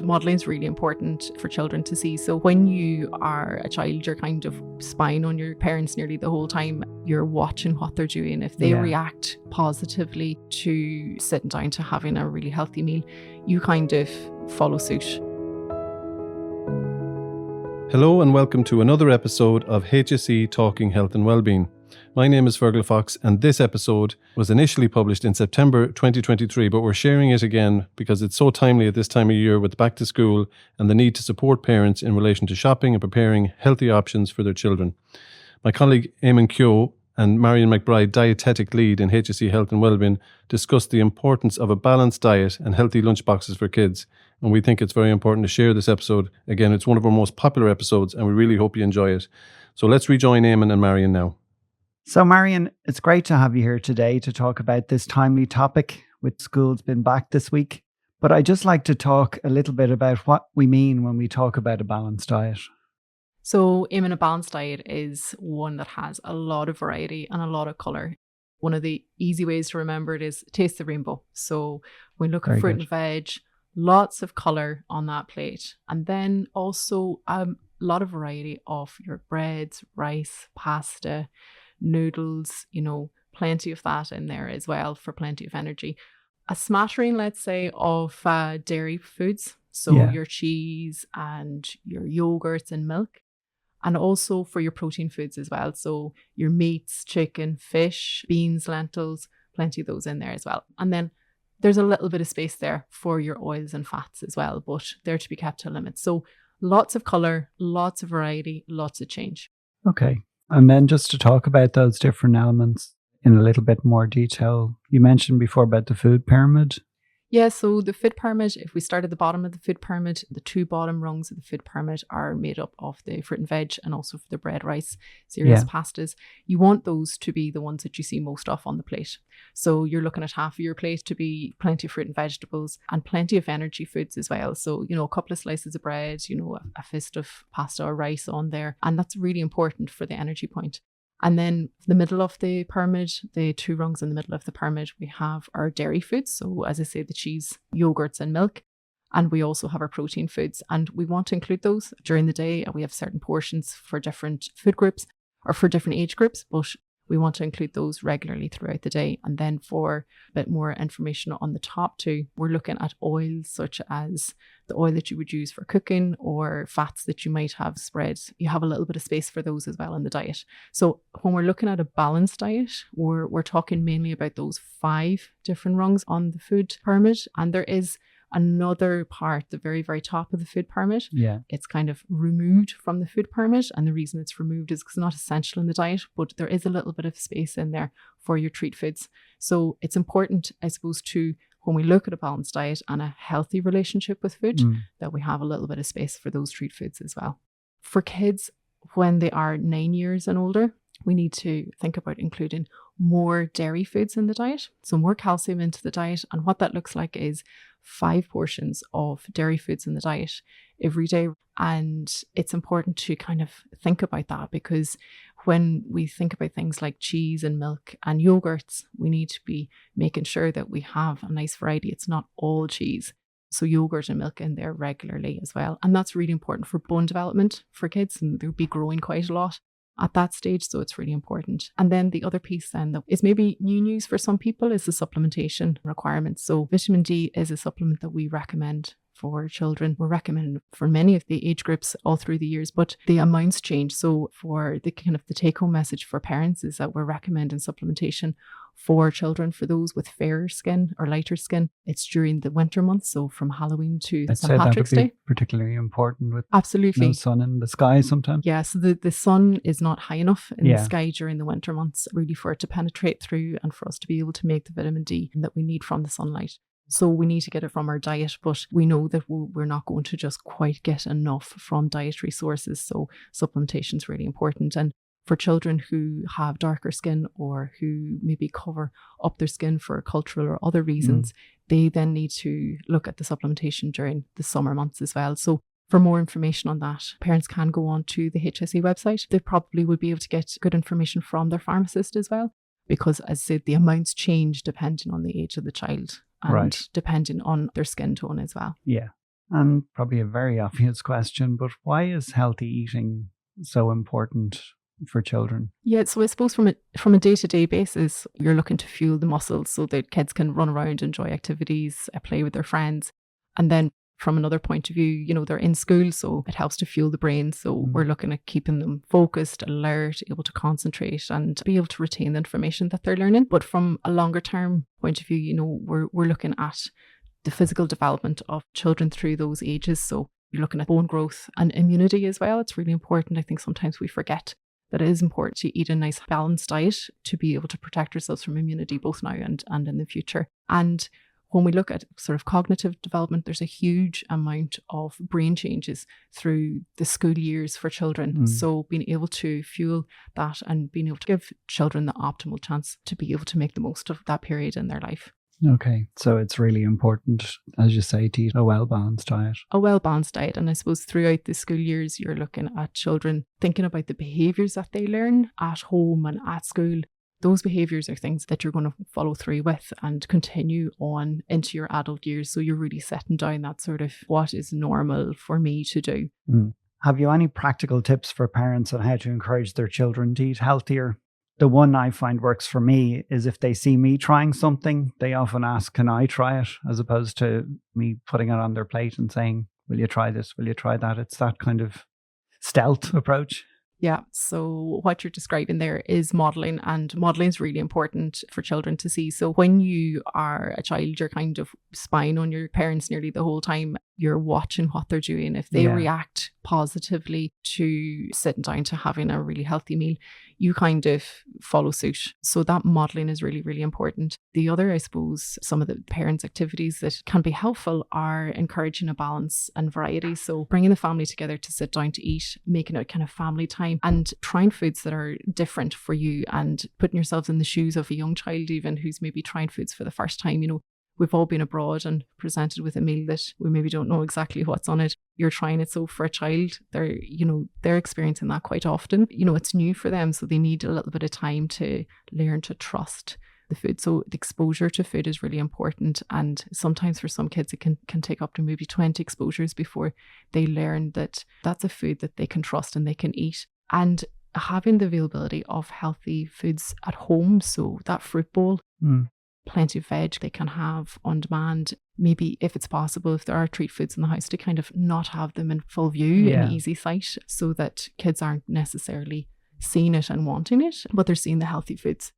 modelling is really important for children to see. So when you are a child, you're kind of spying on your parents nearly the whole time. You're watching what they're doing. If they react positively to sitting down to having a really healthy meal, you kind of follow suit. Hello and welcome to another episode of HSE Talking Health and Wellbeing. My name is Fergal Fox and this episode was initially published in September 2023, but we're sharing it again because it's so timely at this time of year with back to school and the need to support parents in relation to shopping and preparing healthy options for their children. My colleague Eamon Keogh and Marian McBride Dietetic Lead in HSE Health and Wellbeing discussed the importance of a balanced diet and healthy lunchboxes for kids. And we think it's very important to share this episode. Again, it's one of our most popular episodes and we really hope you enjoy it. So let's rejoin Eamon and Marian now. So Marian, it's great to have you here today to talk about this timely topic with schools been back this week. But I'd just like to talk a little bit about what we mean when we talk about a balanced diet. So, Eamon, a balanced diet is one that has a lot of variety and a lot of colour. One of the easy ways to remember it is taste the rainbow. So when we look at fruit and veg, lots of colour on that plate. And then also a lot of variety of your breads, rice, pasta, noodles, plenty of that in there as well for plenty of energy. A smattering, let's say, of dairy foods. So your cheese and your yogurts and milk. And also for your protein foods as well. So your meats, chicken, fish, beans, lentils, plenty of those in there as well. And then there's a little bit of space there for your oils and fats as well, but they're to be kept to a limit. So lots of colour, lots of variety, lots of change. Okay. And then just to talk about those different elements in a little bit more detail, you mentioned before about the food pyramid. Yeah, so the food pyramid, if we start at the bottom of the food pyramid, the two bottom rungs of the food pyramid are made up of the fruit and veg and also for the bread, rice, cereals, pastas. You want those to be the ones that you see most of on the plate. So you're looking at half of your plate to be plenty of fruit and vegetables and plenty of energy foods as well. So, a couple of slices of bread, a fist of pasta or rice on there. And that's really important for the energy point. And then the middle of the pyramid, the two rungs in the middle of the pyramid, we have our dairy foods. So as I say, the cheese, yogurts and milk. And we also have our protein foods. And we want to include those during the day. We have certain portions for different food groups or for different age groups, but we want to include those regularly throughout the day. And then for a bit more information on the top two, we're looking at oils such as the oil that you would use for cooking or fats that you might have spread. You have a little bit of space for those as well in the diet. So when we're looking at a balanced diet, we're talking mainly about those 5 different rungs on the food pyramid. And there is another part, the very, very top of the food pyramid. Yeah. It's kind of removed from the food pyramid. And the reason it's removed is because it's not essential in the diet, but there is a little bit of space in there for your treat foods. So it's important, I suppose, when we look at a balanced diet and a healthy relationship with food, that we have a little bit of space for those treat foods as well. For kids, when they are 9 years and older, we need to think about including more dairy foods in the diet, so more calcium into the diet. And what that looks like is 5 portions of dairy foods in the diet every day. And it's important to kind of think about that, because when we think about things like cheese and milk and yogurts, we need to be making sure that we have a nice variety. It's not all cheese. So yogurt and milk in there regularly as well. And that's really important for bone development for kids, and they'll be growing quite a lot at that stage, so it's really important. And then the other piece then that is maybe new news for some people is the supplementation requirements. So vitamin D is a supplement that we recommend for children. We're recommending for many of the age groups all through the years, but the amounts change. So for the kind of the take-home message for parents is that we're recommending supplementation for children, for those with fairer skin or lighter skin. It's during the winter months, so from Halloween to St. Patrick's Day. Particularly important with absolutely no sun in the sky sometimes. Yeah, so the sun is not high enough in the sky during the winter months, really, for it to penetrate through and for us to be able to make the vitamin D that we need from the sunlight. So we need to get it from our diet, but we know that we're not going to just quite get enough from dietary sources. So supplementation is really important. And for children who have darker skin or who maybe cover up their skin for cultural or other reasons, they then need to look at the supplementation during the summer months as well. So for more information on that, parents can go on to the HSE website. They probably would be able to get good information from their pharmacist as well, because as I said, the amounts change depending on the age of the child and depending on their skin tone as well. Yeah. And probably a very obvious question, but why is healthy eating so important for children? Yeah, so I suppose from a day-to-day basis, you're looking to fuel the muscles so that kids can run around, enjoy activities, play with their friends. And then from another point of view, they're in school, so it helps to fuel the brain. So we're looking at keeping them focused, alert, able to concentrate and be able to retain the information that they're learning. But from a longer term point of view, we're looking at the physical development of children through those ages. So you're looking at bone growth and immunity as well. It's really important. I think sometimes we forget that it is important to eat a nice balanced diet to be able to protect ourselves from immunity both now and in the future. And when we look at sort of cognitive development, there's a huge amount of brain changes through the school years for children. So being able to fuel that and being able to give children the optimal chance to be able to make the most of that period in their life. Okay, so it's really important, as you say, to eat a well-balanced diet. A well-balanced diet. And I suppose throughout the school years, you're looking at children thinking about the behaviours that they learn at home and at school. Those behaviours are things that you're going to follow through with and continue on into your adult years. So you're really setting down that sort of what is normal for me to do. Have you any practical tips for parents on how to encourage their children to eat healthier? The one I find works for me is if they see me trying something, they often ask, can I try it? As opposed to me putting it on their plate and saying, will you try this? Will you try that? It's that kind of stealth approach. Yeah, so what you're describing there is modelling, and modelling is really important for children to see. So when you are a child, you're kind of spying on your parents nearly the whole time. You're watching what they're doing. If they react positively to sitting down to having a really healthy meal, you kind of follow suit. So that modelling is really, really important. The other, I suppose, some of the parents' activities that can be helpful are encouraging a balance and variety. So bringing the family together to sit down to eat, making it kind of family time and trying foods that are different for you and putting yourselves in the shoes of a young child even who's maybe trying foods for the first time. We've all been abroad and presented with a meal that we maybe don't know exactly what's on it. You're trying it. So for a child, they're experiencing that quite often. It's new for them. So they need a little bit of time to learn to trust the food. So the exposure to food is really important. And sometimes for some kids, it can take up to maybe 20 exposures before they learn that that's a food that they can trust and they can eat. And having the availability of healthy foods at home. So that fruit bowl, plenty of veg they can have on demand. Maybe if it's possible, if there are treat foods in the house, to kind of not have them in full view in easy sight so that kids aren't necessarily seeing it and wanting it, but they're seeing the healthy foods.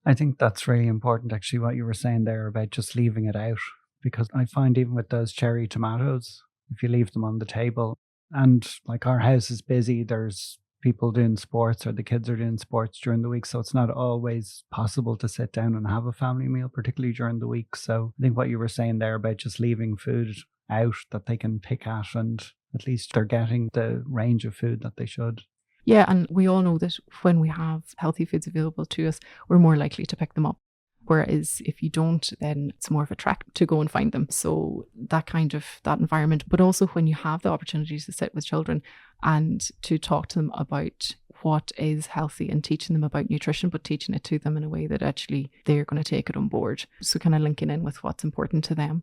I think that's really important, actually, what you were saying there about just leaving it out, because I find even with those cherry tomatoes, if you leave them on the table, and like our house is busy, there's people doing sports or the kids are doing sports during the week. So it's not always possible to sit down and have a family meal, particularly during the week. So I think what you were saying there about just leaving food out that they can pick at, and at least they're getting the range of food that they should. Yeah, and we all know that when we have healthy foods available to us, we're more likely to pick them up. Whereas if you don't, then it's more of a trek to go and find them. So that environment, but also when you have the opportunity to sit with children and to talk to them about what is healthy and teaching them about nutrition, but teaching it to them in a way that actually they're going to take it on board. So kind of linking in with what's important to them.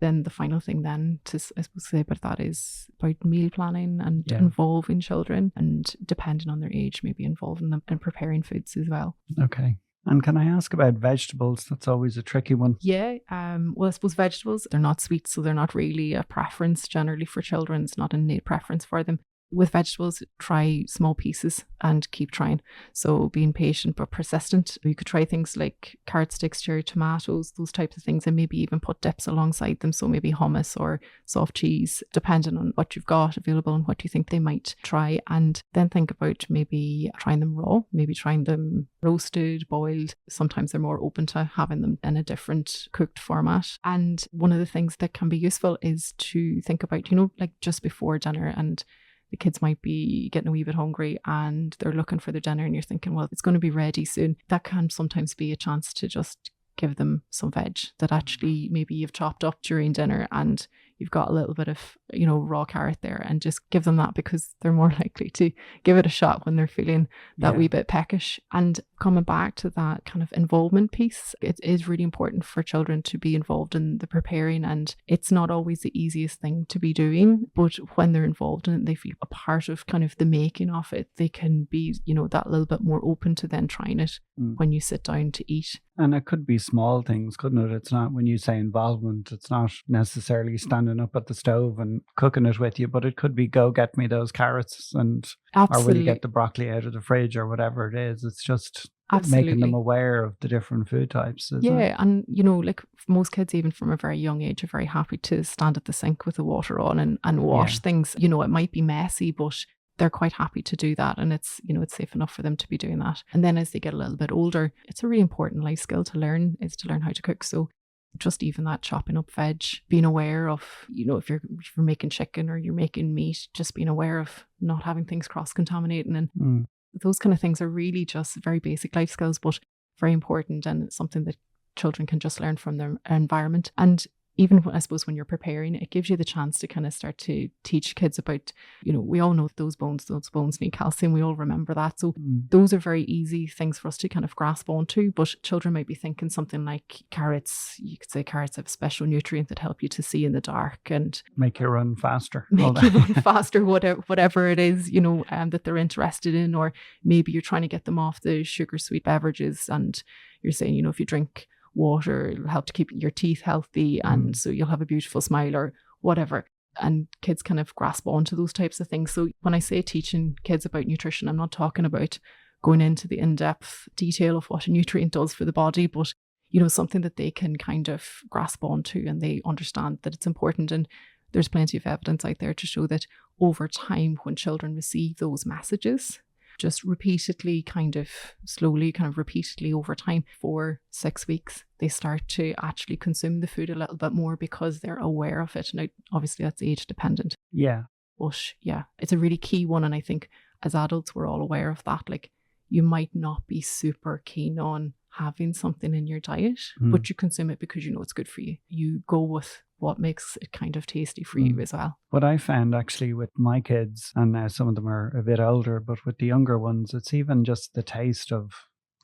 Then the final thing then to, I suppose, say about that is about meal planning and involving children, and depending on their age, maybe involving them in preparing foods as well. Okay. And can I ask about vegetables? That's always a tricky one. Yeah. Well, I suppose vegetables, they're not sweet, so they're not really a preference generally for children. It's not an innate preference for them. With vegetables, try small pieces and keep trying. So being patient but persistent. You could try things like carrot sticks, cherry tomatoes, those types of things, and maybe even put dips alongside them. So maybe hummus or soft cheese, depending on what you've got available and what you think they might try. And then think about maybe trying them raw, maybe trying them roasted, boiled. Sometimes they're more open to having them in a different cooked format. And one of the things that can be useful is to think about, like just before dinner, and the kids might be getting a wee bit hungry and they're looking for their dinner and you're thinking, well, it's going to be ready soon. That can sometimes be a chance to just give them some veg that actually maybe you've chopped up during dinner and you've got a little bit of raw carrot there, and just give them that, because they're more likely to give it a shot when they're feeling that wee bit peckish. And coming back to that kind of involvement piece, it is really important for children to be involved in the preparing, and it's not always the easiest thing to be doing, but when they're involved in it, they feel a part of kind of the making of it, they can be, that little bit more open to then trying it when you sit down to eat. And it could be small things, couldn't it? It's not, when you say involvement, it's not necessarily standing up at the stove and cooking it with you, but it could be, go get me those carrots, and Absolutely. Or will you get the broccoli out of the fridge, or whatever it is. It's just Absolutely. making them aware of the different food types, isn't it? And like most kids, even from a very young age, are very happy to stand at the sink with the water on and wash things. It might be messy, but they're quite happy to do that, and it's it's safe enough for them to be doing that. And then as they get a little bit older, it's a really important life skill to learn how to cook. So just even that chopping up veg, being aware of, if you're making chicken or you're making meat, just being aware of not having things cross-contaminating, and those kind of things are really just very basic life skills, but very important, and it's something that children can just learn from their environment. And even, I suppose, when you're preparing, it gives you the chance to kind of start to teach kids about, we all know those bones need calcium. We all remember that. So those are very easy things for us to kind of grasp onto. But children might be thinking something like carrots. You could say carrots have a special nutrient that help you to see in the dark and make you run faster. Whatever it is, that they're interested in. Or maybe you're trying to get them off the sugar sweet beverages, and you're saying, if you drink water, it'll help to keep your teeth healthy, and so you'll have a beautiful smile, or whatever. And kids kind of grasp onto those types of things. So when I say teaching kids about nutrition, I'm not talking about going into the in-depth detail of what a nutrient does for the body, but something that they can kind of grasp onto, and they understand that it's important. And there's plenty of evidence out there to show that over time, when children receive those messages, just repeatedly over time, 4-6 weeks, they start to actually consume the food a little bit more because they're aware of it. Now, obviously that's age dependent. Yeah. But it's a really key one. And I think as adults, we're all aware of that. Like, you might not be super keen on having something in your diet, but you consume it because it's good for you. You go with what makes it kind of tasty for you as well. What I found actually with my kids, and now some of them are a bit older, but with the younger ones, it's even just the taste of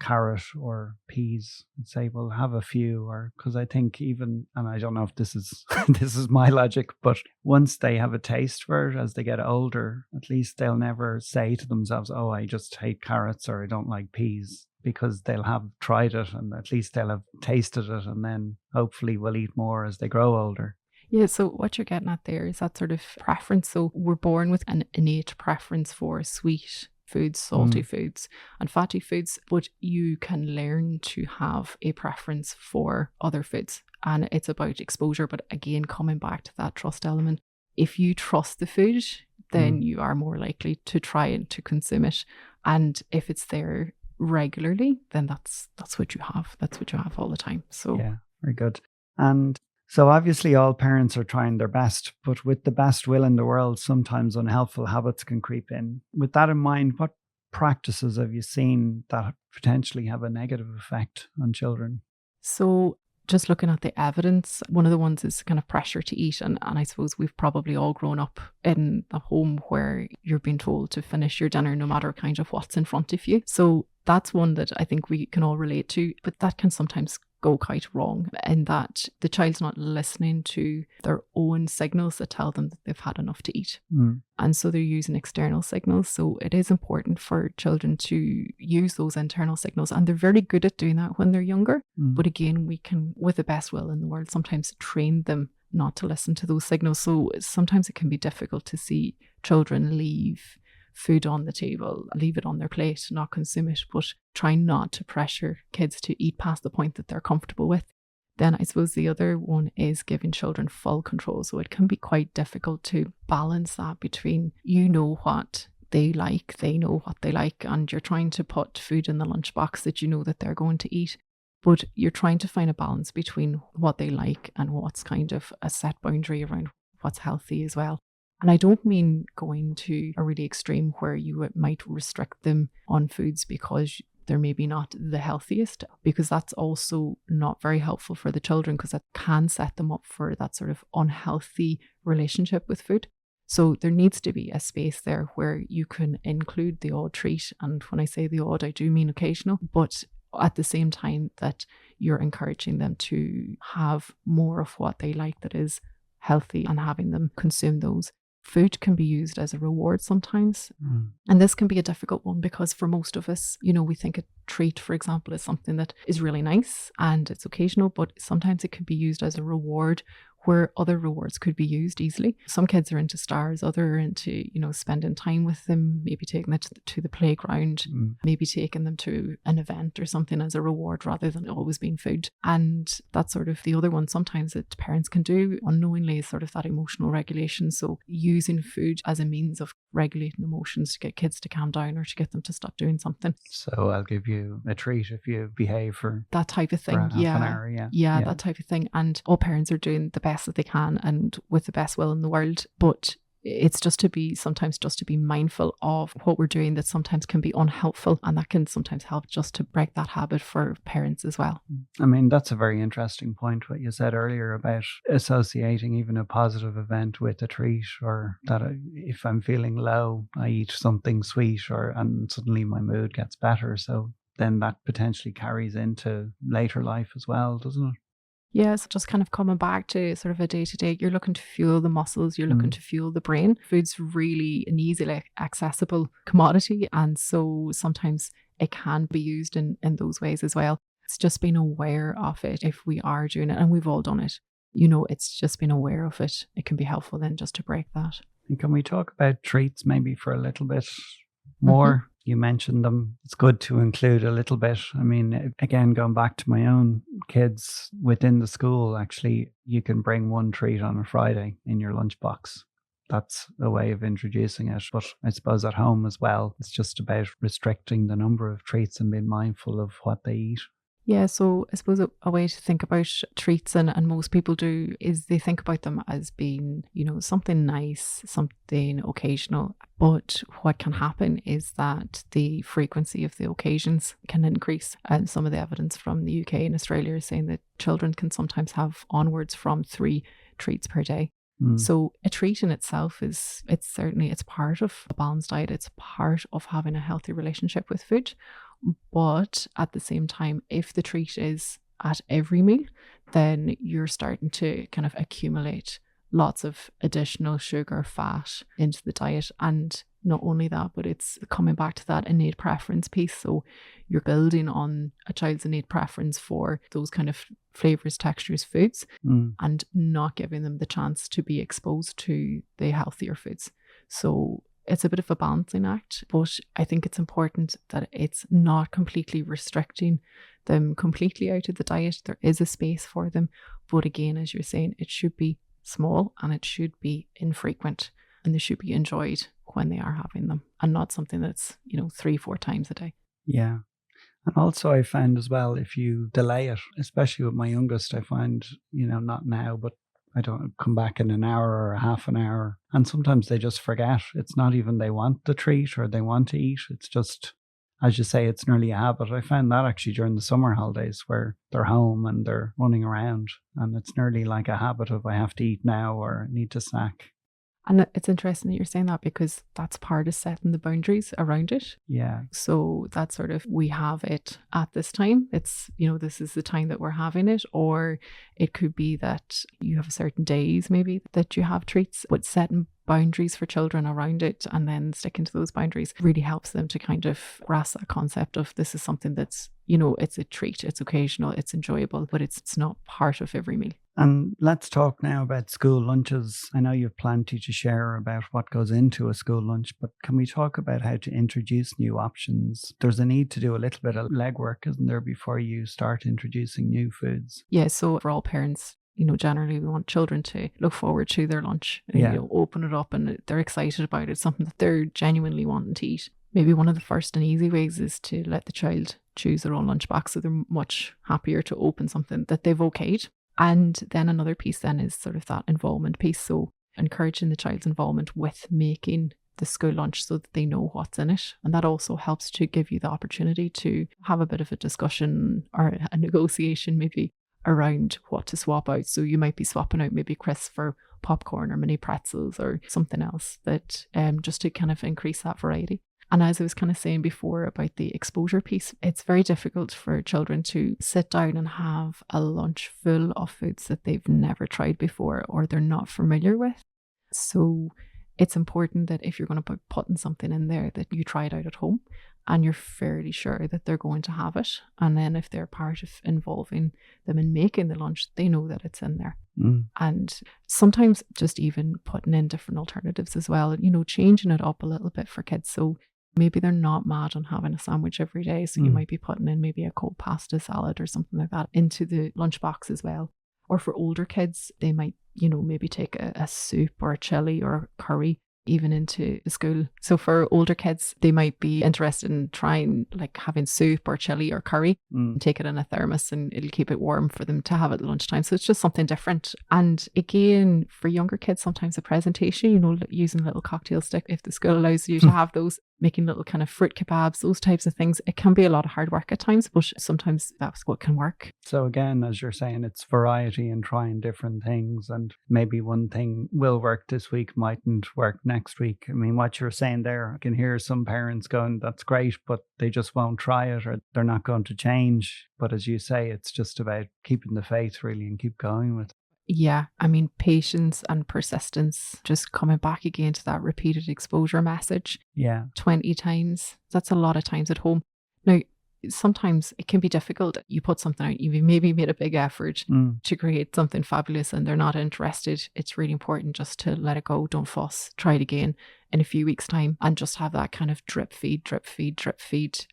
carrot or peas. I'd say, well, have a few, or because I think even, and I don't know if this is this is my logic, but once they have a taste for it as they get older, at least they'll never say to themselves, oh, I just hate carrots, or I don't like peas, because they'll have tried it, and at least they'll have tasted it, and then hopefully will eat more as they grow older. Yeah, so what you're getting at there is that sort of preference. So we're born with an innate preference for sweet foods, salty foods, and fatty foods, but you can learn to have a preference for other foods. And it's about exposure, but again, coming back to that trust element. If you trust the food, then you are more likely to try and to consume it. And if it's there regularly, then that's what you have. That's what you have all the time. So yeah, very good. And so obviously all parents are trying their best, but with the best will in the world, sometimes unhelpful habits can creep in. With that in mind, what practices have you seen that potentially have a negative effect on children? So just looking at the evidence, one of the ones is kind of pressure to eat. And I suppose we've probably all grown up in a home where you're being told to finish your dinner no matter kind of what's in front of you. So that's one that I think we can all relate to, but that can sometimes go quite wrong in that the child's not listening to their own signals that tell them that they've had enough to eat. And so they're using external signals. So it is important for children to use those internal signals, and they're very good at doing that when they're younger. But again, we can, with the best will in the world, sometimes train them not to listen to those signals. So sometimes it can be difficult to see children leave food on the table, leave it on their plate, not consume it, but try not to pressure kids to eat past the point that they're comfortable with. Then I suppose the other one is giving children full control. So it can be quite difficult to balance that between, what they like, they know what they like, and you're trying to put food in the lunchbox that you know that they're going to eat. But you're trying to find a balance between what they like and what's kind of a set boundary around what's healthy as well. And I don't mean going to a really extreme where you might restrict them on foods because they're maybe not the healthiest, because that's also not very helpful for the children, because that can set them up for that sort of unhealthy relationship with food. So there needs to be a space there where you can include the odd treat. And when I say the odd, I do mean occasional, but at the same time that you're encouraging them to have more of what they like that is healthy and having them consume those. Food can be used as a reward sometimes. And this can be a difficult one, because for most of us, we think a treat, for example, is something that is really nice and it's occasional, but sometimes it can be used as a reward where other rewards could be used easily. Some kids are into stars, others are into, spending time with them, maybe taking them to the playground, maybe taking them to an event or something as a reward rather than always being food. And that's sort of the other one sometimes that parents can do unknowingly, is sort of that emotional regulation. So using food as a means of regulating emotions to get kids to calm down or to get them to stop doing something. So I'll give you a treat if you behave for that type of thing. Half an hour, yeah, that type of thing. And all parents are doing the best that they can and with the best will in the world, but it's just to be mindful of what we're doing that sometimes can be unhelpful, and that can sometimes help just to break that habit for parents as well. I mean, that's a very interesting point, what you said earlier about associating even a positive event with a treat, or that if I'm feeling low, I eat something sweet, and suddenly my mood gets better. So then that potentially carries into later life as well, doesn't it? Yes, just kind of coming back to sort of a day-to-day, you're looking to fuel the muscles, you're looking to fuel the brain. Food's really an easily accessible commodity, and so sometimes it can be used in those ways as well. It's just being aware of it if we are doing it, and we've all done it. It's just being aware of it. It can be helpful then just to break that. And can we talk about treats maybe for a little bit more? You mentioned them. It's good to include a little bit. I mean, again, going back to my own kids within the school, actually, you can bring one treat on a Friday in your lunchbox. That's a way of introducing it. But I suppose at home as well, it's just about restricting the number of treats and being mindful of what they eat. Yeah, so I suppose a way to think about treats, and most people do, is they think about them as being, something nice, something occasional. But what can happen is that the frequency of the occasions can increase. And some of the evidence from the UK and Australia is saying that children can sometimes have onwards from 3 treats per day. So a treat in itself it's part of a balanced diet. It's part of having a healthy relationship with food. But at the same time, if the treat is at every meal, then you're starting to kind of accumulate lots of additional sugar, fat into the diet. And not only that, but it's coming back to that innate preference piece. So you're building on a child's innate preference for those kind of flavors, textures, foods, and not giving them the chance to be exposed to the healthier foods. So it's a bit of a balancing act, but I think it's important that it's not completely restricting them completely out of the diet. There is a space for them. But again, as you're saying, it should be small and it should be infrequent, and they should be enjoyed when they are having them, and not something that's 3-4 times a day. Yeah. And also I found as well, if you delay it, especially with my youngest, I find, not now, but I don't come back in an hour or a half an hour, and sometimes they just forget. It's not even they want the treat or they want to eat. It's just, as you say, it's nearly a habit. I found that actually during the summer holidays, where they're home and they're running around, and it's nearly like a habit of I have to eat now or need to snack. And it's interesting that you're saying that, because that's part of setting the boundaries around it. Yeah. So that's sort of, we have it at this time. It's, this is the time that we're having it. Or it could be that you have certain days maybe that you have treats, but setting boundaries for children around it and then sticking to those boundaries really helps them to kind of grasp that concept of this is something that's, it's a treat, it's occasional, it's enjoyable, but it's not part of every meal. And let's talk now about school lunches. I know you've plenty to share about what goes into a school lunch, but can we talk about how to introduce new options? There's a need to do a little bit of legwork, isn't there, before you start introducing new foods? Yeah, so for all parents, generally we want children to look forward to their lunch, open it up and they're excited about it, something that they're genuinely wanting to eat. Maybe one of the first and easy ways is to let the child choose their own lunchbox, so they're much happier to open something that they've okayed. And then another piece then is sort of that involvement piece. So encouraging the child's involvement with making the school lunch so that they know what's in it. And that also helps to give you the opportunity to have a bit of a discussion or a negotiation maybe around what to swap out. So you might be swapping out maybe crisps for popcorn or mini pretzels or something else, that just to kind of increase that variety. And as I was kind of saying before about the exposure piece, it's very difficult for children to sit down and have a lunch full of foods that they've never tried before or they're not familiar with. So it's important that if you're going to be putting something in there, that you try it out at home and you're fairly sure that they're going to have it. And then if they're part of involving them in making the lunch, they know that it's in there. And sometimes just even putting in different alternatives as well, changing it up a little bit for kids. So maybe they're not mad on having a sandwich every day. So you might be putting in maybe a cold pasta salad or something like that into the lunchbox as well. Or for older kids, they might, maybe take a soup or a chili or a curry even into the school. So for older kids, they might be interested in trying like having soup or chili or curry and take it in a thermos, and it'll keep it warm for them to have at lunchtime. So it's just something different. And again, for younger kids, sometimes a presentation, using a little cocktail stick, if the school allows you to have those, making little kind of fruit kebabs, those types of things. It can be a lot of hard work at times, but sometimes that's what can work. So again, as you're saying, it's variety and trying different things, and maybe one thing will work this week, mightn't work next week. I mean, what you're saying there, I can hear some parents going, that's great, but they just won't try it or they're not going to change. But as you say, it's just about keeping the faith really and keep going with it. Yeah, I mean, patience and persistence, just coming back again to that repeated exposure message. Yeah. 20 times. That's a lot of times at home. Now, sometimes it can be difficult. You put something out, you maybe made a big effort to create something fabulous and they're not interested. It's really important just to let it go. Don't fuss. Try it again in a few weeks' time and just have that kind of drip feed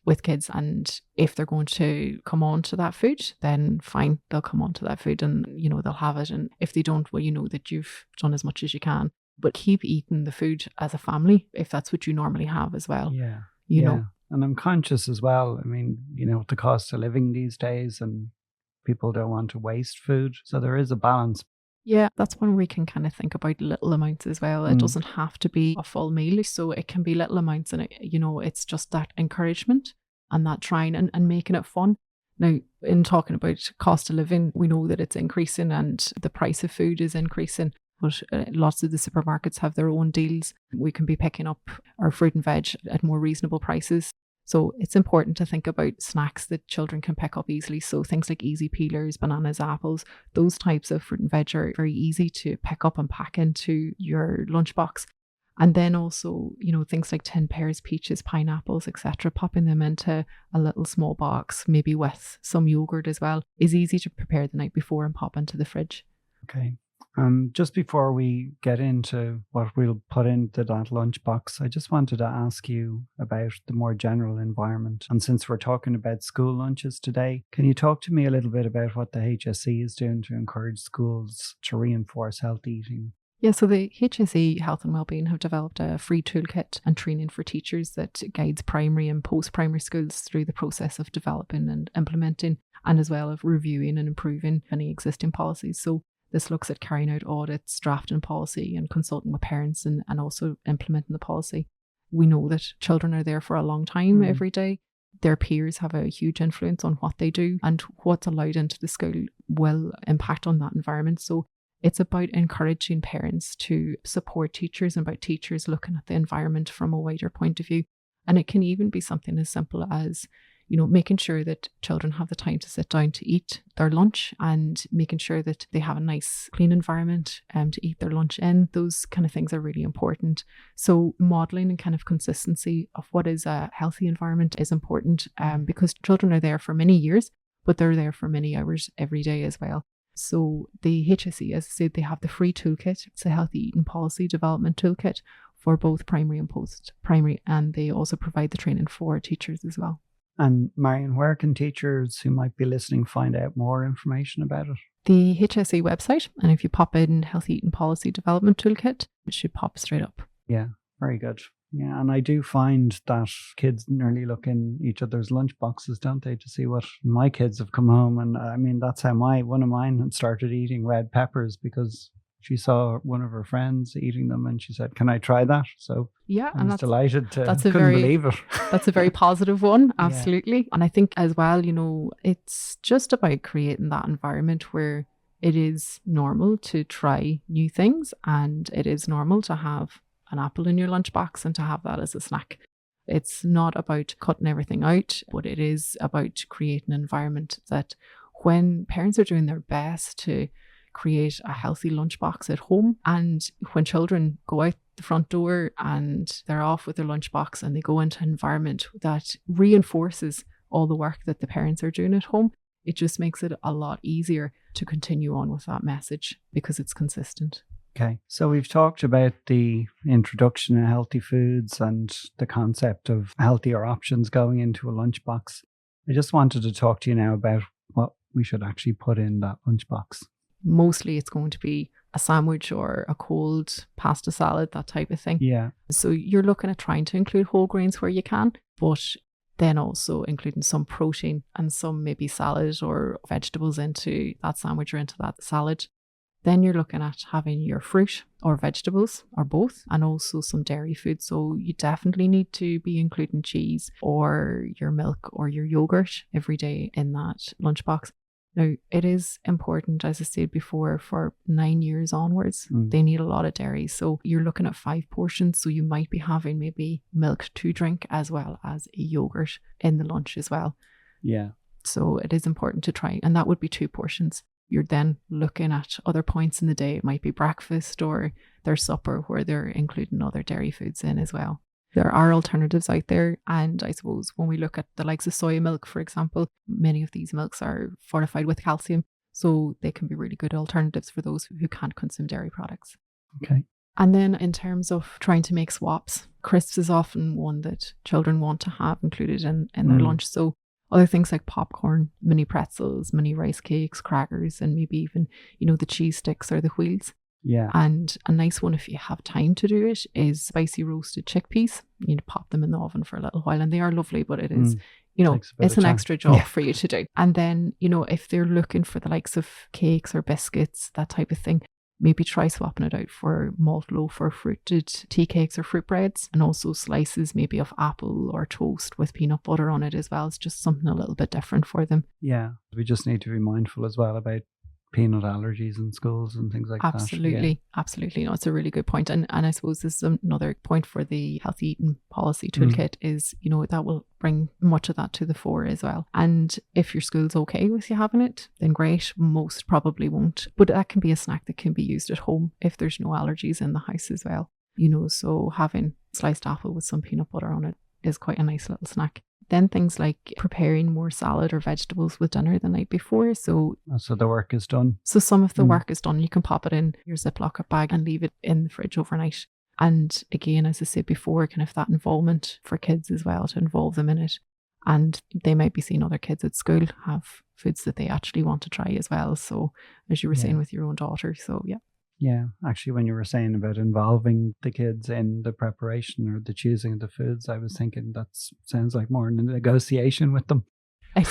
with kids. And if they're going to come on to that food, then fine, they'll come on to that food and, they'll have it. And if they don't, well, that you've done as much as you can. But keep eating the food as a family if that's what you normally have as well. Yeah. You know. And I'm conscious as well. I mean, the cost of living these days, and people don't want to waste food. So there is a balance. Yeah, that's when we can kind of think about little amounts as well. It doesn't have to be a full meal. So it can be little amounts, and it's just that encouragement and that trying and making it fun. Now, in talking about cost of living, we know that it's increasing and the price of food is increasing. But lots of the supermarkets have their own deals. We can be picking up our fruit and veg at more reasonable prices. So it's important to think about snacks that children can pick up easily. So things like easy peelers, bananas, apples, those types of fruit and veg are very easy to pick up and pack into your lunchbox. And then also, things like tin pears, peaches, pineapples, etc., popping them into a little small box, maybe with some yogurt as well, is easy to prepare the night before and pop into the fridge. Okay. Just before we get into what we'll put into that lunchbox, I just wanted to ask you about the more general environment. And since we're talking about school lunches today, can you talk to me a little bit about what the HSE is doing to encourage schools to reinforce healthy eating? Yeah, so the HSE Health and Wellbeing have developed a free toolkit and training for teachers that guides primary and post-primary schools through the process of developing and implementing, and as well as reviewing and improving any existing policies. So this looks at carrying out audits, drafting policy and consulting with parents and also implementing the policy. We know that children are there for a long time every day. Their peers have a huge influence on what they do, and what's allowed into the school will impact on that environment. So it's about encouraging parents to support teachers and about teachers looking at the environment from a wider point of view. And it can even be something as simple as making sure that children have the time to sit down to eat their lunch and making sure that they have a nice, clean environment to eat their lunch in. Those kind of things are really important. So modelling and kind of consistency of what is a healthy environment is important because children are there for many years, but they're there for many hours every day as well. So the HSE, as I said, they have the free toolkit. It's a healthy eating policy development toolkit for both primary and post-primary, and they also provide the training for teachers as well. And Marian, where can teachers who might be listening find out more information about it? The HSE website, and if you pop in Healthy Eating Policy Development Toolkit, it should pop straight up. Yeah, very good. Yeah, and I do find that kids nearly look in each other's lunch boxes, don't they, to see what my kids have come home. And I mean, that's how one of mine had started eating red peppers, because She saw one of her friends eating them and she said, "Can I try that?" So Yeah, I and was delighted to that's couldn't believe it. That's a very positive one, Yeah. absolutely. And I think as well, it's just about creating that environment where it is normal to try new things, and it is normal to have an apple in your lunchbox and to have that as a snack. It's not about cutting everything out, but it is about creating an environment that when parents are doing their best to create a healthy lunchbox at home, and when children go out the front door and they're off with their lunchbox and they go into an environment that reinforces all the work that the parents are doing at home, it just makes it a lot easier to continue on with that message because it's consistent. Okay, so we've talked about the introduction of healthy foods and the concept of healthier options going into a lunchbox. I just wanted to talk to you now about what we should actually put in that lunchbox. Mostly it's going to be a sandwich or a cold pasta salad, that type of thing. Yeah. So you're looking at trying to include whole grains where you can, but then also including some protein and some maybe salad or vegetables into that sandwich or into that salad. Then you're looking at having your fruit or vegetables or both, and also some dairy food. So you definitely need to be including cheese or your milk or your yogurt every day in that lunchbox. Now, it is important, as I said before, for 9 years onwards, they need a lot of dairy. So you're looking at 5 portions. So you might be having maybe milk to drink as well as a yogurt in the lunch as well. Yeah. So it is important to try. And that would be 2 portions. You're then looking at other points in the day. It might be breakfast or their supper where they're including other dairy foods in as well. There are alternatives out there. And I suppose when we look at the likes of soy milk, for example, many of these milks are fortified with calcium. So they can be really good alternatives for those who can't consume dairy products. Okay. And then in terms of trying to make swaps, crisps is often one that children want to have included in their lunch. So other things like popcorn, mini pretzels, mini rice cakes, crackers, and maybe even, the cheese sticks or the wheels. Yeah. And a nice one, if you have time to do it, is spicy roasted chickpeas. You pop them in the oven for a little while, and they are lovely, but it is, it's an extra job for you to do. And then, if they're looking for the likes of cakes or biscuits, that type of thing, maybe try swapping it out for malt loaf or fruited tea cakes or fruit breads, and also slices maybe of apple or toast with peanut butter on it as well. It's just something a little bit different for them. Yeah. We just need to be mindful as well about peanut allergies in schools and things like that. Absolutely. No, it's a really good point. And I suppose this is another point for the healthy eating policy toolkit is, that will bring much of that to the fore as well. And if your school's okay with you having it, then great. Most probably won't. But that can be a snack that can be used at home if there's no allergies in the house as well. So having sliced apple with some peanut butter on it is quite a nice little snack. Then things like preparing more salad or vegetables with dinner the night before. So the work is done. So some of the work is done. You can pop it in your Ziploc bag and leave it in the fridge overnight. And again, as I said before, kind of that involvement for kids as well, to involve them in it. And they might be seeing other kids at school have foods that they actually want to try as well. So as you were saying with your own daughter. So yeah. Yeah, actually, when you were saying about involving the kids in the preparation or the choosing of the foods, I was thinking that sounds like more in a negotiation with them. It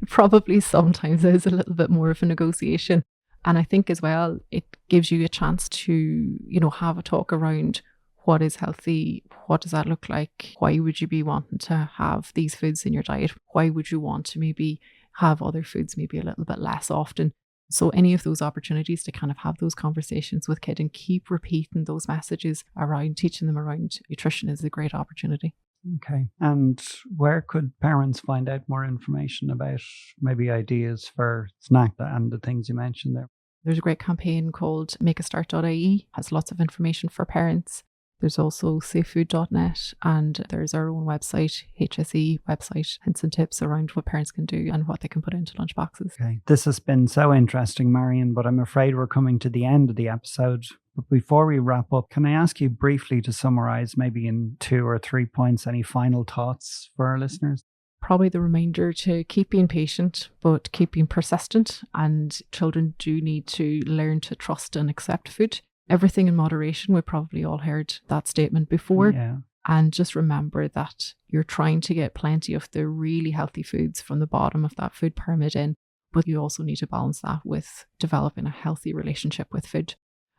probably sometimes is a little bit more of a negotiation. And I think as well, it gives you a chance to, have a talk around what is healthy, what does that look like, why would you be wanting to have these foods in your diet, why would you want to maybe have other foods maybe a little bit less often. So any of those opportunities to kind of have those conversations with kids and keep repeating those messages around, teaching them around nutrition is a great opportunity. Okay. And where could parents find out more information about maybe ideas for snack and the things you mentioned there? There's a great campaign called makeastart.ie, has lots of information for parents. There's also safefood.net, and there's our own website, HSE website, hints and tips around what parents can do and what they can put into lunchboxes. Okay. This has been so interesting, Marian, but I'm afraid we're coming to the end of the episode. But before we wrap up, can I ask you briefly to summarize, maybe in 2 or 3 points, any final thoughts for our listeners? Probably the reminder to keep being patient, but keep being persistent. And children do need to learn to trust and accept food. Everything in moderation. We've probably all heard that statement before. Yeah. And just remember that you're trying to get plenty of the really healthy foods from the bottom of that food pyramid in, but you also need to balance that with developing a healthy relationship with food.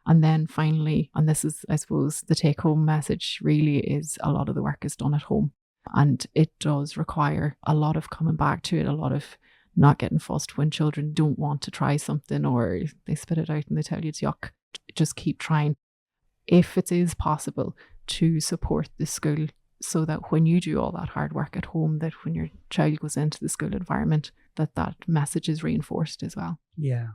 And then finally, and this is, I suppose, the take-home message really is a lot of the work is done at home. And it does require a lot of coming back to it, a lot of not getting fussed when children don't want to try something or they spit it out and they tell you it's yuck. Just keep trying. If it is possible, to support the school so that when you do all that hard work at home, that when your child goes into the school environment, that message is reinforced as well. Yeah.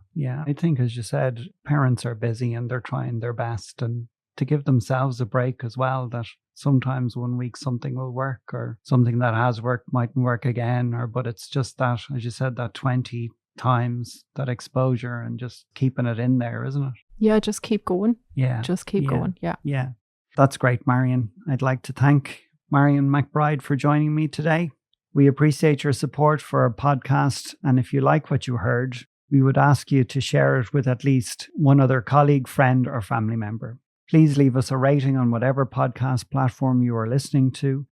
I think, as you said, parents are busy and they're trying their best, and to give themselves a break as well, that sometimes one week something will work or something that has worked mightn't work again, but it's just that, as you said, that 20 times that exposure and just keeping it in there, isn't it? Yeah, just keep going. Yeah. Just keep going. Yeah. Yeah. That's great, Marian. I'd like to thank Marian McBride for joining me today. We appreciate your support for our podcast, and if you like what you heard, we would ask you to share it with at least one other colleague, friend, or family member. Please leave us a rating on whatever podcast platform you are listening to,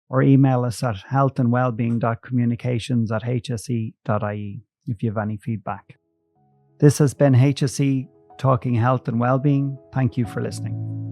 or email us at healthandwellbeing.communications@hse.ie if you have any feedback. This has been HSE Talking Health and Wellbeing. Thank you for listening.